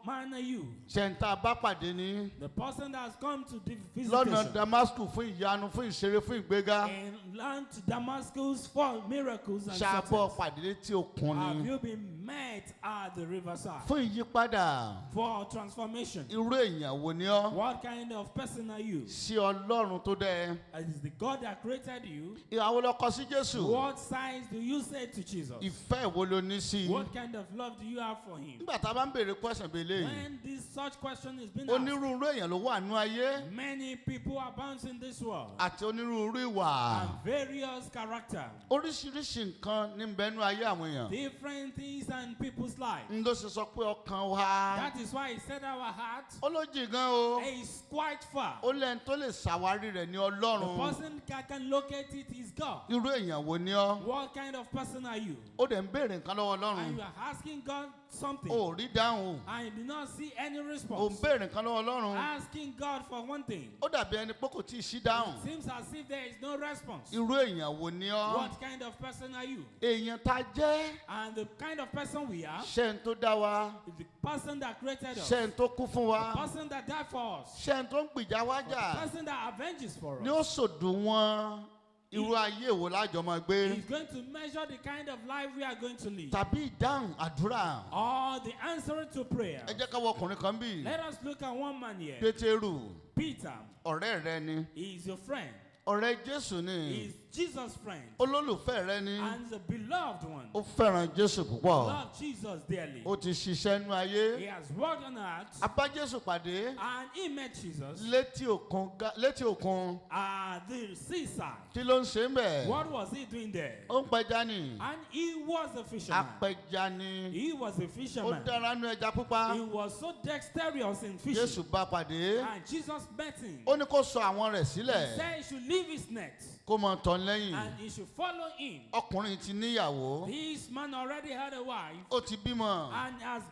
man are you? Ṣẹ̀ǹtà bá pàdé ní. The person that has come to the Lọ́nà visitation. Damascus fún ìyanu, fún ìṣeré, fún ìgbéga. And learn to Damascus for miracles and Ṣàbọ̀ success. pàdé létí òkun Have ni. you been met at the riverside? Fún ìyípadà. For transformation. Irú èèyàn wo ni ọ́? What kind of person are you? Sí Ọlọ́run tó dẹ́. It is the God that created you. Ìhàwó lọ kọ sí Jésù. What signs do you say to Jesus? Ìfẹ́ wo ló ní sí? What kind of love do you have for him? Nígbà tá a bá ń béèrè question bíi eléyìí. When this such question is being asked, Onírúurú èèyàn ló wà nú ayé. many people are bound in this world. Àti onírúurú ìwà. And various character. Oríṣiríṣi nǹkan ní bẹ́ẹ̀ nú ayé àwọn èèyàn. Different things and people's life. N ló ṣe sọ pé ọkàn wa. That is why he said our heart Ó ló jì gan o. is quite far. Ó lẹ́ni tó lè ṣàwárí rẹ̀ ní The Ọlọ́run. person that can locate it is God. Irú èèyàn wo ni ọ́? What kind of person are you? Ó dẹ̀ ń béèrè nǹkan lọ́wọ́ And Ọlọ́run. you are asking God something. Ó rí dáhùn. And you do not see any Ó ń response. béèrè nǹkan lọ́wọ́ Ọlọ́run. Asking God for one thing. Ó dàbí ẹni pé kò tí ì sí dáhùn. It seems as if there is no response. Irú èèyàn wo ni ọ́? What kind of person are you? Èèyàn tá a jẹ́. And the kind of person we are Ṣé n tó dá wa? is the person that created us. Ṣé n tó kú fún The wa? person that died for us. Ṣé n tó ń gbìjà wá The jà? person that avenges for Ni ó us. sòdùn wọn irú ayé wo lájọ máa gbé? He's going to measure the kind of life we are going to live. Tàbí ìdáhùn àdúrà. Or the answer to prayer. Ẹ jẹ́ ká wo ọkùnrin kan bí. Let us look at one man here. Pétérù, Peter. ọ̀rẹ́ rẹ ni. He is your friend. Ọ̀rẹ́ Jésù He ni. is Jesus' friend. Olólùfẹ́ rẹ ni. And the beloved one. Ó fẹ́ràn Jésù púpọ̀. Love Jesus dearly. Ó ti ṣiṣẹ́ nú ayé. He has walked on earth. A bá Jésù pàdé And he met Jesus létí òkun. at the seaside. Kí ló ń ṣe ń bẹ̀? What was he doing there? Ó ń pẹja ni. And he was a fisherman. Apẹja ni. He was a Ó fisherman. dára nú ẹja púpá. He was so dexterous in fishing. Jésù bá pàdé. And Jesus met him. Ó ní kó sọ àwọn rẹ̀ He sílẹ̀. said he should leave his net Kó mọ tọ̀ lẹ́yìn. and he should follow him. Ọkùnrin ti níyàwó. This man already had a wife Ó ti bímọ. and has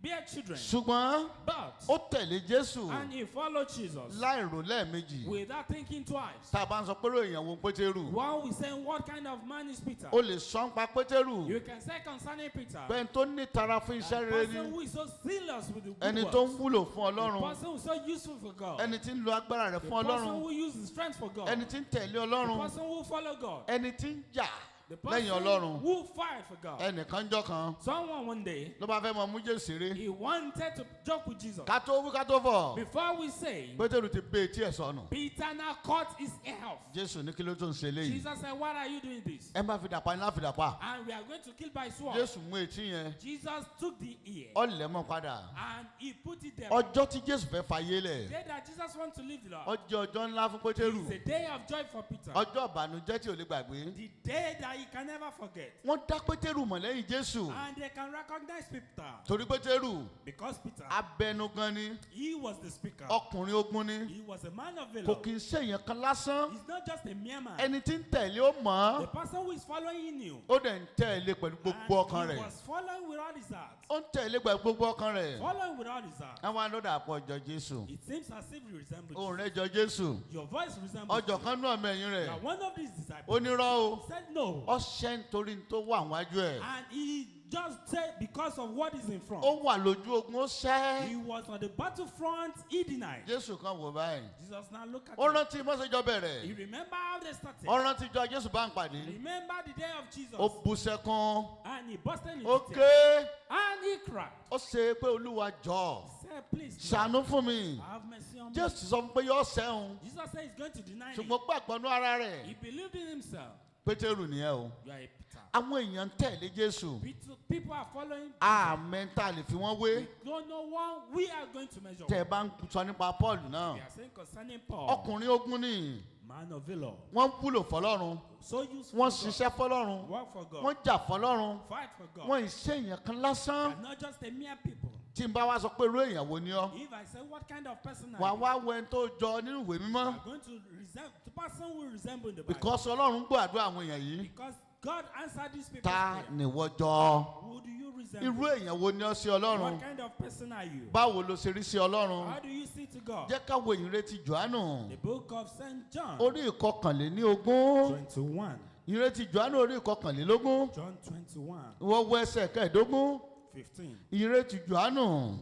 bear children. Ṣùgbọ́n But ó tẹ̀lé Jésù and he followed Jesus láìrò lẹ́ẹ̀mejì. without thinking twice. Tá a bá ń sọ pé èèyàn wo Pétérù. While we say what kind of man is Peter? O lè sọ ń pa Pétérù. You can say concerning Peter. Bẹ́ẹ̀ni tó ní tara fún iṣẹ́ A rere person ni. who is so zealous with the good Ẹni tó ń works. wúlò fún A Ọlọ́run. person who is so useful for God. Ẹni tí ń lo agbára rẹ̀ The fún person Ọlọ́run. who uses strength for God. Ẹni tí ń tẹ̀lé The Ọlọ́run. person who follow God. Ẹni tí ń jà The lẹ́yìn person Ọlọ́run. who fight for God. Ẹnìkan jọ́ kan Someone one day, ló bá fẹ́ mọ mú Jésù ṣeré. he wanted to joke with Jesus. Ká tó wí ká tó fọ̀. Before we say, Pétérù ti bẹ́ etí ẹ̀ sọnù. Peter now cut his ear off. Jésù ní kí ló tó ń ṣe léyìí. Jesus said, what are you doing this? Ẹ má fi dàpá iná fi dàpá. And we are going to kill by sword. Jésù mú etí yẹn. Jesus took the ear Ọ̀lẹ̀ mọ́ padà. and he put it there. Ọjọ́ tí Jésù fẹ́ fàyè The lẹ̀. day that Jesus wants to leave the Lord, Ọjọ́ ńlá fún Pétérù. it's a day of joy for Peter. Ọjọ́ ìbànújẹ́ tí ò lè gbàgbé. The day that he can never forget. Wọ́n dá Pétérù mọ̀ lẹ́yìn Jésù. And they can recognize Peter. Torí Pétérù Because Peter, abẹnugan ni. he was the speaker. Ọkùnrin ogun ni. He was a man of Kò valor. kì í ṣèyàn kan lásán. He's not just a mere man. Ẹni tí ń tẹ̀lé ó mọ̀ The ọ́. person who is following he knew. Ó dẹ̀ ń tẹ̀lé pẹ̀lú gbogbo ọkàn And he rẹ̀. was following with all his heart. Ó ń tẹ̀lé pẹ̀lú gbogbo ọkàn rẹ̀. Following with all his heart. Àwọn alódà àpọ̀ ọjọ́ Jésù. It seems as if you resemble Òun Jesus. rẹ̀ jọ Jésù. Your voice resembles Ọjọ́ kan náà mẹ́yìn Jesus. Now, rẹ̀. one of these disciples Onírọ́ o. said no. Ọṣẹ́ nítorí tó wà wájú ẹ̀. And he just said because of what is in front. Ó wà lójú ogun ó ṣẹ́. He was on the battlefront, he denied. Jésù kan wò báyìí. Jesus now look at Ó him. rántí mọ́sẹ̀jọ́ He bẹ̀rẹ̀. remember how they started. Ó rántí jọ Jésù bá ń pàdé. Remember the day of Jesus. Ó bú sẹ́kún. And he busted into Ó tears. ké. And he cried. Ó ṣe pé Olúwa jọ̀ọ́. Say, please, Ṣàánú fún mi. Lord, have mercy on me. Jésù sọ fún pé yóò sẹ́hun. Jesus said he's going to deny me. Ṣùgbọ́n gbàgbọ́ nú ara rẹ̀. He believed in himself. Pétérù nìyẹn o. You are a Peter. Àwọn èèyàn ń tẹ̀lé Jésù. People are following. Àmín tá a lè fi wọ́n wé. We don't know what we are going to measure. Tẹ̀ bá ń sọ nípa Paul náà. We are saying concerning Paul, Ọkùnrin ogun ni. man of valor, Wọ́n wúlò fọlọ́run. so useful Wọ́n for ṣiṣẹ́ fọlọ́run. God, work for God, Wọ́n jà fọlọ́run. fight for God. Wọ́n ìṣe èèyàn kan lásán. And not just a mere people. Tí n bá wá sọ pé irú èèyàn wo ni ọ́. If I say what kind of person Wà are you, wá wẹ tó jọ nínú ìwé you mímọ́. are going to resemble the person who resemble in the Bible. Because Ọlọ́run gbọ́ àdúrà àwọn èèyàn yìí. Because God answered these people's Ta prayer. nìwọ jọ? Who do you Irú resemble? èèyàn wo ni ọ́ sí Ọlọ́run? What kind of person are you? Báwo ló ṣe rí sí Ọlọ́run? How do you see to God? Jẹ́ ká wo ìrètí Jòhánù. The book of St. John, Orí ìkọkànléníogún. 21. Ìrètí Jòhánù orí ìkọkànlélógún. John 21, Ìwọ wo ẹsẹ̀ kẹẹ̀dógún. 15. Ìrètí Jòhánù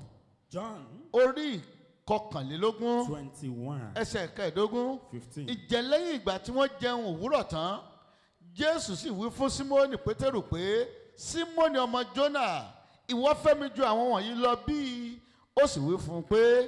John orí kọkànlélógún 21, ẹsẹ̀ kẹẹ̀dógún. 15. Ìjẹ́ lẹ́yìn ìgbà tí wọ́n jẹun òwúrọ̀ tán, Jésù sì wí fún Símónì Pétérù pé, Símónì ọmọ Jónà, ìwọ fẹ́ mi ju àwọn wọ̀nyí lọ bí? Ó sì wí fún un pé,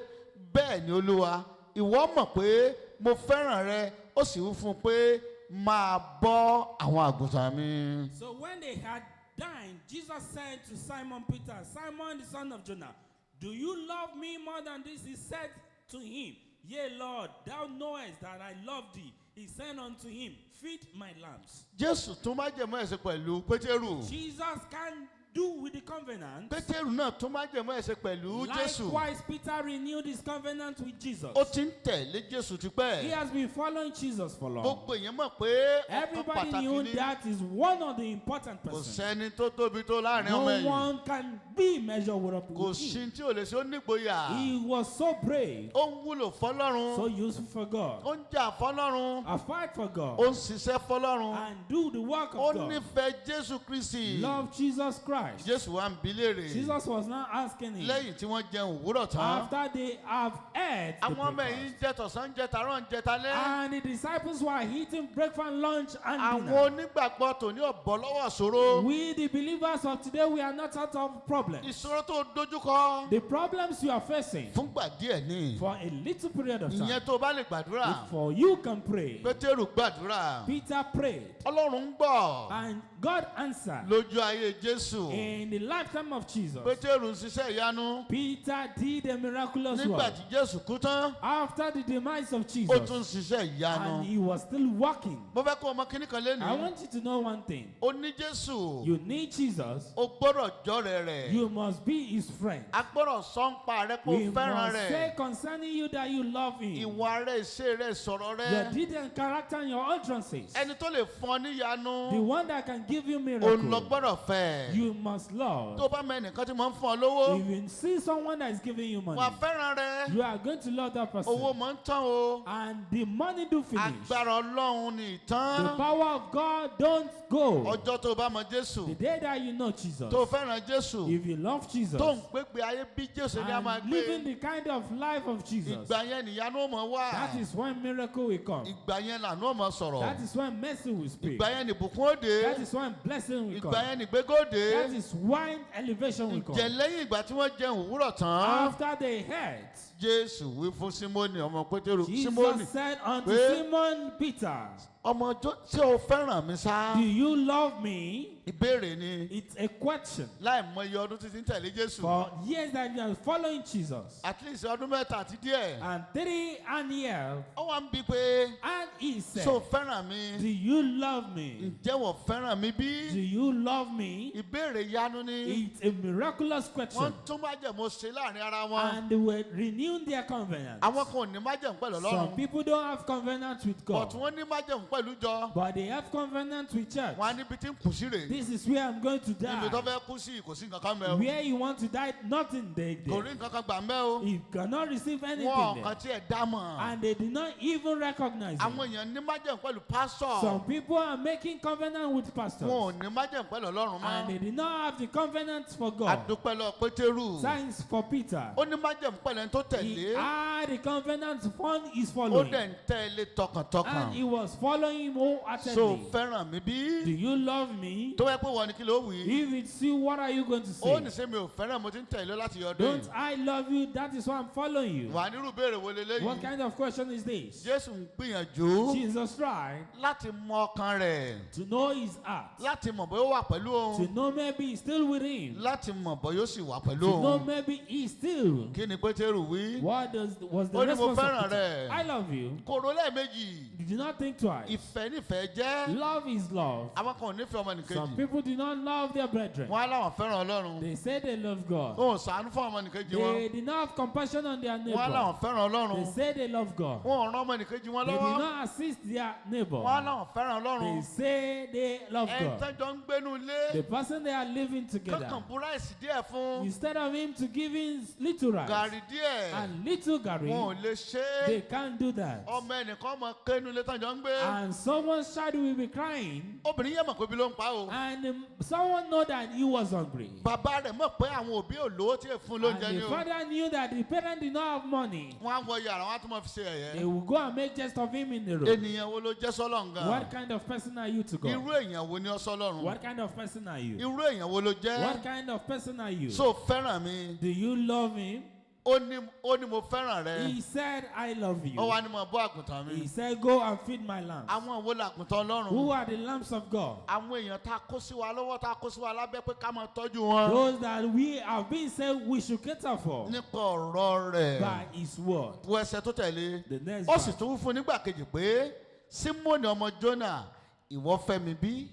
bẹ́ẹ̀ ni Olúwa, ìwọ mọ̀ pé mo fẹ́ràn rẹ. Ó sì wí fún un pé, máa bọ́ àwọn àgùntàn mi. So when they had dined, Jesus said to Simon Peter, Simon the son of Jonah, do you love me more than this? He said to him, Yea, Lord, thou knowest that I love thee. He said unto him, feed my lambs. Jésù tún májẹ̀mú ẹ̀ṣẹ̀ pẹ̀lú Pétérù. Jesus can do with the covenant. Pétérù náà tún májẹ̀mú ẹ̀ṣẹ̀ pẹ̀lú Jésù. Likewise, Peter renewed his covenant with Jesus. Ó ti ń tẹ̀lé Jésù tipẹ́. He has been following Jesus for long. Gbogbo èèyàn mọ̀ pé ọkàn Everybody pàtàkì knew ni. that is one of the important Kò persons. sẹ́ni tó tóbi tó láàrin No ọmọ ẹ̀yìn. one can be measured with Kò with sí him. tí ò lè ṣe ó nígboyà. He was so brave, Ó ń wúlò fọlọ́run. so useful for God. Ó ń jà fọlọ́run. I fight for God Ó ń ṣiṣẹ́ fọlọ́run. and do the work Ó of God. nífẹ̀ẹ́ Jésù Kristi. Love Jesus Christ. Jésù wá ń bi léèrè. Jesus was now asking him, Lẹ́yìn tí wọ́n jẹun òwúrọ̀ tán. after they have ate the Àwọn ọmọ ẹ̀yìn breakfast, jẹ tọ̀sán jẹ tàárọ̀ ń jẹ talẹ́. and the disciples were eating breakfast, lunch, and Àwọn dinner. onígbàgbọ́ tòní ọ̀bọ̀ lọ́wọ́ ìṣòro. We, the believers of today, we are not out of problems. Ìṣòro tó dojúkọ. The problems you are facing Fúngbà díẹ̀ ni. for a little period of time. Ìyẹn tó bá lè gbàdúrà. If for you can pray. Pétérù gbàdúrà. Peter prayed, Ọlọ́run ń gbọ́. and God answered. Lójú ayé Jésù. In the lifetime of Jesus, Pétérù ń ṣiṣẹ́ ìyanu. Peter did a miraculous Nígbà work. tí Jésù kú tán, After the demise of ó Jesus, tún ṣiṣẹ́ ìyanu. and he was still walking. Mo fẹ́ kó ọmọ kíní kan I lénìí. want you to know one thing. Ó ní Jésù. You need Jesus. O gbọ́dọ̀ jọ́rẹ̀ rẹ̀. You must be his friend. A gbọ́dọ̀ sọ ń pa rẹ kó We fẹ́ràn must say rẹ̀. concerning you that you love him. Ìwà rẹ̀, ìṣe rẹ̀, sọ̀rọ̀ Your rẹ̀. deed and character and your utterances. Ẹni tó lè fún ọ níyanu. The one that can give you Òun lọ miracle. gbọ́dọ̀ fẹ́. You must love. Tó bá mọ ẹnìkan tí mo ń fún ọ lówó. If you see someone that is giving you money, Wà fẹ́ràn rẹ̀. you are going to love that person. Owó mọ̀ ń tán o. And the money do finish. Agbára Ọlọ́run ni The ìtàn. power of God don't go. Ọjọ́ tó bá mọ Jésù. The day that you know Jesus, Tó fẹ́ràn Jésù. if you love Jesus, Tó ń gbégbé ayé bí Jésù ní a máa and living gbé. the kind of life of Jesus, Ìgbà yẹn nìyanu ó mọ̀ wá. that is when miracle will come. Ìgbà yẹn lànà ó mọ̀ sọ̀rọ̀. That is when mercy will speak. Ìgbà yẹn nìbùkún ó dé. That is when blessing will Ìgbà come. yẹn nìgbégó ó dé. That is when elevation will Ǹjẹ́ come. lẹ́yìn ìgbà tí wọ́n jẹun òwúrọ̀ tán. After they heard, Jésù wí fún Símónì ọmọ Pétérù. Jesus Símónì, said unto pé, Simon Peter, ọmọ ṣé o fẹ́ràn mi sá? do you love me? Ìbéèrè ni. It's a question. Láì mọ iye ọdún títí ń tẹ̀lé Jésù. For years that you are following Jesus, At least ọdún mẹ́ta àti díẹ̀. and 3 and years, Ó wá ń bi pé and he ṣé o said, fẹ́ràn mi? do you love me? Ǹjẹ́ wọ́n fẹ́ràn mi Do bí? you love me? Ìbéèrè yanu ni. It's a miraculous Wọ́n question. tún májẹ̀mú ṣe láàrin ara wọn. And they were renewing their covenant. Àwọn kan ò ní májẹ̀mú pẹ̀lú Some Ọlọ́run. people don't have covenant with But God, wọ́n ní májẹ̀mú pẹ̀lú jọ. but they have covenant with church. Wọ́n á níbi tí ń kù sí rè. This is where I'm going to Ibi tó die. fẹ́ kú sí kò sí nǹkan kan mẹ́ o. Where you want to die, nothing they Kò did. rí nǹkan kan gbà mẹ́ o. He cannot receive anything Wọ́n there. kan tí ẹ̀ dá mọ̀. And they did not even recognize Àwọn him. èèyàn ní májẹ̀mú pẹ̀lú pásọ̀. Some people are making covenant with Wọn pastors. ò ní májẹ̀mú pẹ̀lú Ọlọ́run And they mọ́. did not have the covenant for God. Àdúpẹ́ lọ Pétérù. Thanks for Peter. Ó ní májẹ̀mú pẹ̀lú ẹni tó He tẹ̀lé. had the covenant one is Ó following. dẹ̀ ń tẹ̀lé tọkàntọkàn. And he was following him So wholeheartedly. fẹ́ràn mi Do bí? you love me? Tó yẹ pé wọ́n ní kí ló wí? If it's you, what are you going to Ó ní say? sẹ́ mi ò fẹ́ràn mo ti ń tẹ̀lé láti ọdún Don't yìí. I love you? That is why I'm following you. Wà nírú béèrè wo What leléyìí? kind of question is this? Jésù ń gbìyànjú Jesus tried láti mọ ọkàn rẹ̀. to know his heart, Láti mọ̀ bóyá ó wà pẹ̀lú to òun. know maybe he's still with him, Láti mọ̀ bóyá ó sì wà pẹ̀lú to know òun. maybe he's still. Kí ni Pétérù wí? Was the Ó ní mo response fẹ́ràn of Peter? rẹ̀. I love you. Kòró lẹ́ẹ̀mejì. You do not think twice. Ìfẹ́ nífẹ̀ẹ́ jẹ́. Love is love. Àwọn kan ò nífẹ̀ẹ́ ọmọ Some nìkejì. people do not love their brethren. Wọ́n á láwọn fẹ́ràn Ọlọ́run. They say they love God. Wọn ò ṣàánú fún ọmọ nìkejì They wọn. did not have compassion on their Wọ́n á neighbor. láwọn fẹ́ràn They Ọlọ́run. say they love God. Wọn ò rán ọmọ nìkejì wọn They did lọ́wọ́. not assist their neighbor. Wọ́n á láwọn fẹ́ràn They Ọlọ́run. say they love Ẹni God. tẹ́jọ́ ń gbénú ilé. The person they are living together, Kankan búráìsì díẹ̀ fún. instead of him to give him little rice Gàrí díẹ̀. and little Gary, wọn ò lè ṣe they é. can't do that. Ọmọ ẹnìkan mọ kẹ́nu ilé tán jọ ń gbé. And someone's child will be crying, Obìnrin yẹn mọ̀ pé ibi ló ń pa o. and someone know that he was hungry. Bàbá rẹ̀ mọ̀ pé àwọn òbí ò lówó tí èèfún ló ń And jẹ ní the o. father knew that the parent did not have money. Wọ́n á wọ yàrá, wọ́n á tún mọ̀ fi ṣe ẹ̀yẹ. They will go and make jest of him in the room. Ènìyàn wo ló jẹ́ sọ́lọ́run gan? What kind of person are you to Irú God? èèyàn wo ni ọ sọ́lọ́run? What kind of person are you? Irú èèyàn wo ló What jẹ́? kind of person are you? So fẹ́ràn mi. Do you love him? Ó ní mo fẹ́ràn rẹ. He said, I love you. Ó wá ní mo bọ́ àgùntàn mi. He said, go and feed my lambs. Àwọn wo làgùntàn Ọlọ́run? Who are the lambs of God? Àwọn èèyàn tá a kó sí wa lọ́wọ́, tá a kó sí wa lábẹ́ pé ká máa tọ́jú wọn. Those that we have been said we should cater for Nípa ọ̀rọ̀ rẹ̀. by his word. Wo ẹsẹ̀ tó tẹ̀lé. The next Ó sì verse. tún wí fún nígbà kejì pé Símónì ọmọ Jónà ìwọ fẹ́ mi bí?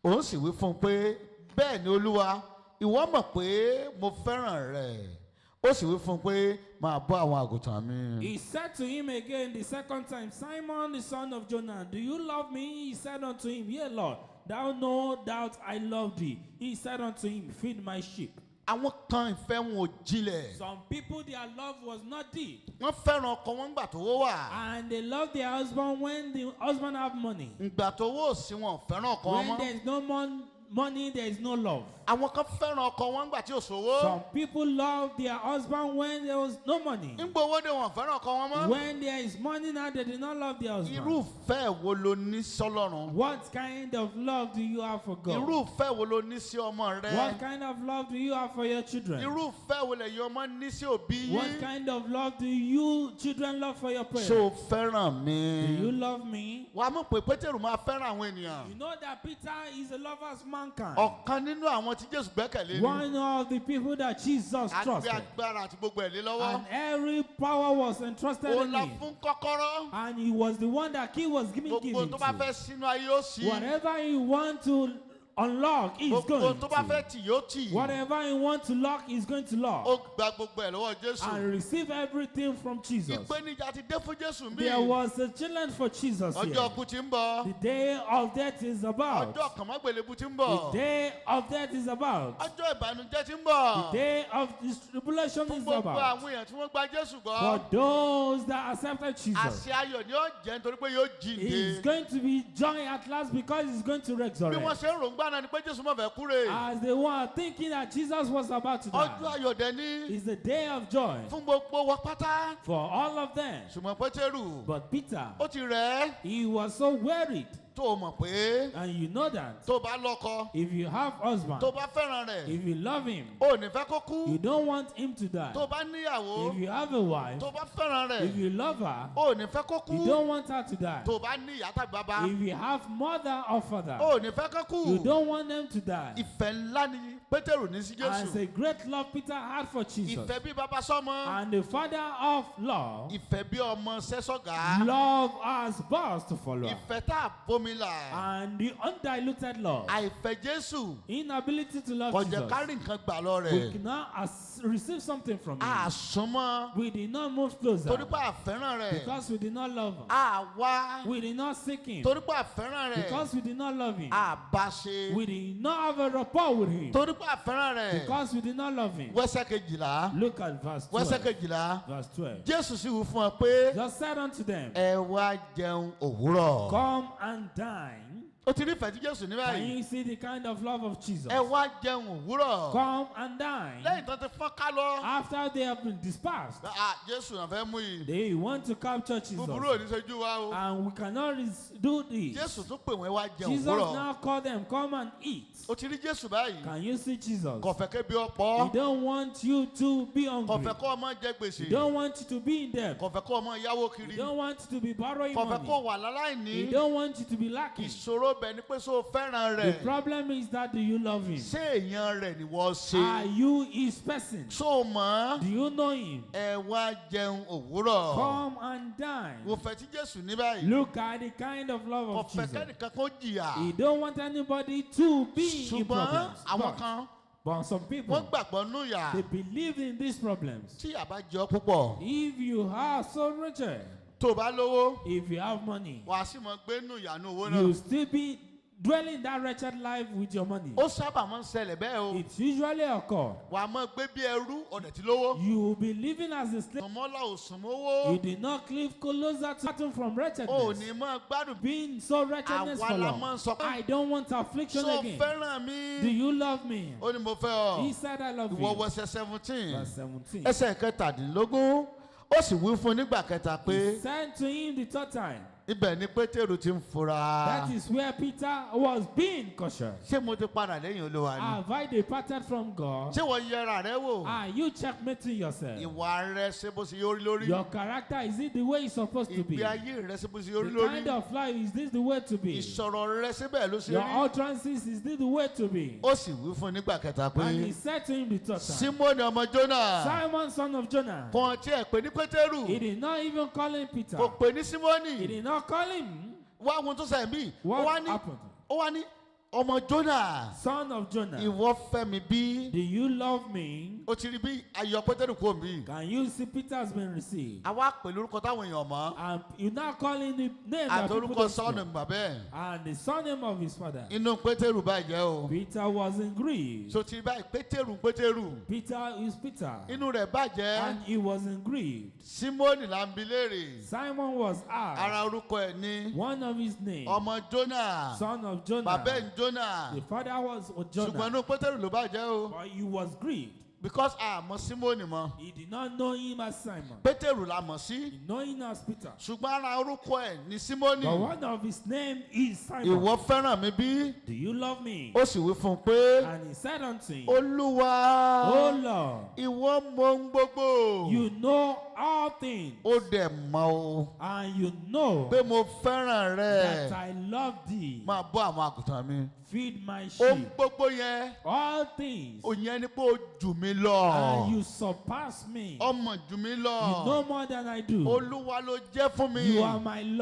Òun sì wí fún un pé bẹ́ẹ̀ ni Olúwa ìwọ mọ̀ pé mo fẹ́ràn rẹ̀. Ó sì wí fún un pé máa bọ́ àwọn àgùntàn mi. He said to him again the second time, Simon the son of Jonah, do you love me? He said unto him, yea, Lord, thou no doubt I love thee. He said unto him, feed my sheep. Àwọn kan ìfẹ́ wọn ò jinlẹ̀. Some people, their love was not deep. Wọ́n fẹ́ràn ọkọ wọn ńgbà tó wó wà. And they love their husband when the husband have money. Ìgbà tó wó sí wọn ò fẹ́ràn ọkọ wọn When mọ́. there is no money, there is no love. Àwọn kan fẹ́ràn ọkọ wọn ńgbà tí ò sówó. Some people love their husband when there was no money. Ńgbà owó dé wọn ò fẹ́ràn ọkọ wọn mọ́. When there is money now, they do not love their husband. Irúfẹ́ wo lo ní sọ́lọ́run? What kind of love do you have for God? Irúfẹ́ wo lo ní sí ọmọ rẹ? What kind of love do you have for your children? Irúfẹ́ wo lẹ̀yin ọmọ ní sí òbí What yín? kind of love do you children love for your parents? Ṣé o fẹ́ràn mi? Do you love me? Wàá mọ̀ pé Pétérù máa fẹ́ràn àwọn You ènìyàn. know that Peter is a lover of mankind. Ọ̀kan nínú àwọn tí Jésù gbẹ́kẹ̀lé ni. One of the people that Jesus Àgbẹ̀ trusted. agbára àti gbogbo ẹ̀ lé lọ́wọ́. And every power was entrusted Ó in la him. fún kọ́kọ́rọ́. And he was the one that he was giving Gbogbo tó bá to. fẹ́ sínú ayé ó sí. Whatever he want to unlock, he's Gbogbo going tó bá fẹ́ to. tì yóò tì. Whatever he want to lock, he's going to Ó lock. gba gbogbo ẹ̀ lọ́wọ́ Jésù. And receive everything from Jesus. Ìpèníjà ti dé fún Jésù mí. There was a challenge for Jesus Ọjọ́ here. ọkú ti ń bọ̀. The day of death is about. Ọjọ́ kànmọ́gbèlébú ti ń The bọ̀. day of death is about. Ọjọ́ ìbànújẹ́ ti ń The bọ̀. day of tribulation Fún is gbogbo about. àwọn èèyàn tí wọ́n gba Jésù For gbọ́. those that accepted Jesus, Àṣẹ ayọ̀ ni ó jẹ́ nítorí pé yóò it's jíǹde. going to be joy at last because he's going to Bí wọ́n resurrect. ṣe ń rògbà náà ni pé Jésù mọ̀ fẹ́ kúrè. As they were thinking that Jesus was about to Ọjọ́ die, ayọ̀ dẹ̀ ní it's the day of joy fún gbogbo wa pátá. for all of them. Ṣùgbọ́n Pétérù But Peter, ó ti rẹ̀ ẹ́ he was so worried. tó o mọ̀ pé And you know that tó o bá lọ́kọ if you have husband, tó o bá fẹ́ràn rẹ̀ if you love him, o ò ní fẹ́ kó kú. you don't want him to die. Tó o bá níyàwó If you have a wife, tó o bá fẹ́ràn if rẹ̀ you love her, o ò ní fẹ́ kó you kú. don't want her to die. Tó o bá ní ìyá tàbí bàbá If you have mother or father, o ò ní fẹ́ kó kú. you don't want them to die. Ìfẹ́ ńlá ni Pétérù ní sí As Jésù. a great love Peter had for Jesus, Ìfẹ́ bí bàbá sọ́mọ. and the father of love, Ìfẹ́ bí ọmọ sẹ́sọ̀gá. love as boss to follow, Ìfẹ́ tá a bomi là. and the undiluted love, Àìfẹ́ Jésù inability to love kò jẹ́ Jesus. ká rí nǹkan gbà lọ We rẹ̀. cannot receive something from him. Àsúnmọ́ We did not move closer torí pé àfẹ́ràn rẹ̀. because we did not love him. Àwa We did not seek him torí pé àfẹ́ràn rẹ̀. because we did not love him. Àbáṣe We did not have a rapport with him torí pé àfẹ́ràn rẹ̀. because we did not love him. Wẹ́sẹ̀ kejìlá. Look at verse Wẹ́sẹ̀ 12. kejìlá. Verse 12. Jésù sì wí fún ọ pé Just said unto them, ẹ wá jẹun òwúrọ̀. come and dine. O ti rí ìfẹ́ tí Jésù ní Can báyìí. you see the kind of love of Jesus? Ẹ wá jẹun òwúrọ̀. Come and dine. Lẹ́yìn tó ti fọ́n ká lọ. After they have been dispersed, Jésù náà fẹ́ mú yìí. they want to capture Jesus. Búburú ò ní ṣojú wa o. And we cannot do this. Jésù tún pè wọ́n wá jẹun Jesus òwúrọ̀. now called them, come and eat. O ti rí Jésù báyìí. Can you see Jesus? Kò fẹ́ kébi He ọ̀pọ̀. don't want you to be Kò hungry. fẹ́ kó ọmọ jẹ He gbèsè. don't want you to be in debt. Kò fẹ́ kó ọmọ yáwó He kiri. don't want you to be borrowing Kò fẹ́ kó money. wà láláìní. He don't want you to be lacking. Ìṣòro bẹ̀ ni pé so fẹ́ràn The rẹ̀. problem is that do you love him? Ṣé èèyàn rẹ̀ ni wọ́n Are ṣe? you his person? Ṣó mọ̀? Do you know him? Ẹ wá jẹun òwúrọ̀. Come and dine. Kò fẹ́ tí Jésù ní báyìí. Look at the kind of love Kò of fẹ́ Jesus. kẹ́nìkan kó jìyà. He don't want anybody to be in Ṣùgbọ́n problems. àwọn kan But some wọ́n people, gbàgbọ́ nú yà. they believe in these problems. Tí yà bá jẹ ọ́ púpọ̀. If you are so rich, Tó o bá lówó, if you have money, wàá sì mọ gbé nù yà nù owó you náà. still be dwelling that wretched life with your money. ó sábà máa ń ṣẹlẹ̀ bẹ́ẹ̀ o. It usually occurs. wà á máa gbé bí ẹrú ọ̀dẹ̀ tí lówó. You will be living as a slave. sùnmọ́lá ò sùnmọ́wó. You did not cleave closer to Satan from o ò wretchedness. ní máa gbádùn. Being so wretchedness àwa for la long. máa ń sọ pé I don't want affliction sọ again. fẹ́ràn Do mi. you love me? ó ní mo fẹ́ ọ. He said, I love ìwọ you. wẹsẹ̀ 17. Verse 17. ẹsẹ̀ kẹtàdínlógún ó sì wí fún un nígbà kẹta pé He said to him the third time. ibẹ̀ ni pétérù ti ń fura. That is where Peter was being cautious. ṣé mo ti padà lẹ́yìn olúwa ni. Have I departed from God? ṣé wọ́n yẹra rẹ wò. Are you checkmating yourself? ìwà rẹ ṣe bó ṣe yọrí lórí. Your character, is it the way it's supposed to be? ìgbé ayé rẹ ṣe bó ṣe The yọrí lórí. kind of life, is this the way to be? ìsọ̀rọ̀ rẹ síbẹ̀ ló ṣe Your rí. utterances, is this the way to be? ó sì wí fún un nígbà kẹta pé And he said to him the third time, símónì ọmọ jónà Simon, son of Jonah. kàn tí ẹ pè ní pétérù He did not even call him Peter. kò pè ní He símónì. did not call him. wá ohun tó sẹ́yìn mí. What happened? ó wá ní ọmọ jónà Son of Jonah. ìwọ fẹ́ mi bí. Do you love me? ó ti rí bí ayọ̀ pétérù kò mí. Can you see Peter has been received? àwa pè lórúkọ táwọn èèyàn mọ̀. And you now calling the name that people àtòrúkọ don't sọ́ọ̀nù know. bàbá ẹ̀. And the surname of his father. inú pétérù bàjẹ́ o. Peter was in grief. so ti báyìí pétérù. Peter is Peter. inú rẹ̀ bàjẹ́. And he was in grief. símónì là ń bi léèrè. Simon was asked. ara orúkọ ẹ̀ ní One of his names. ọmọ jónà. Son of Jonah. bàbá ẹ̀ ń jónà. The father was ṣùgbọ́n Jonah. inú pétérù ló bàjẹ́ o. But he was grieved. because àmọ́ símónì mọ́. He did not know him as Simon. pétérù la mọ̀ sí. He know him as Peter. ṣùgbọ́n ara orúkọ ẹ̀ ní símónì. But one of his name is Simon. ìwọ fẹ́ràn mi bí. Do you love me? ó sì wí fún un pé And he said unto him, olúwa Oh Lord, ìwọ mọ ohun gbogbo. you know all things, ó dẹ̀ mọ̀ o and you know pé mo fẹ́ràn that rẹ̀. I love thee. máa bọ́ àwọn àgùntàn mi. Feed my ohun sheep. gbogbo yẹn All things, òyìn ẹni pé ó jù mí lọ. and you surpass me. ọmọ jù mí You lọ. know more than I do. olúwa ló jẹ́ fún mi. You are my Lord.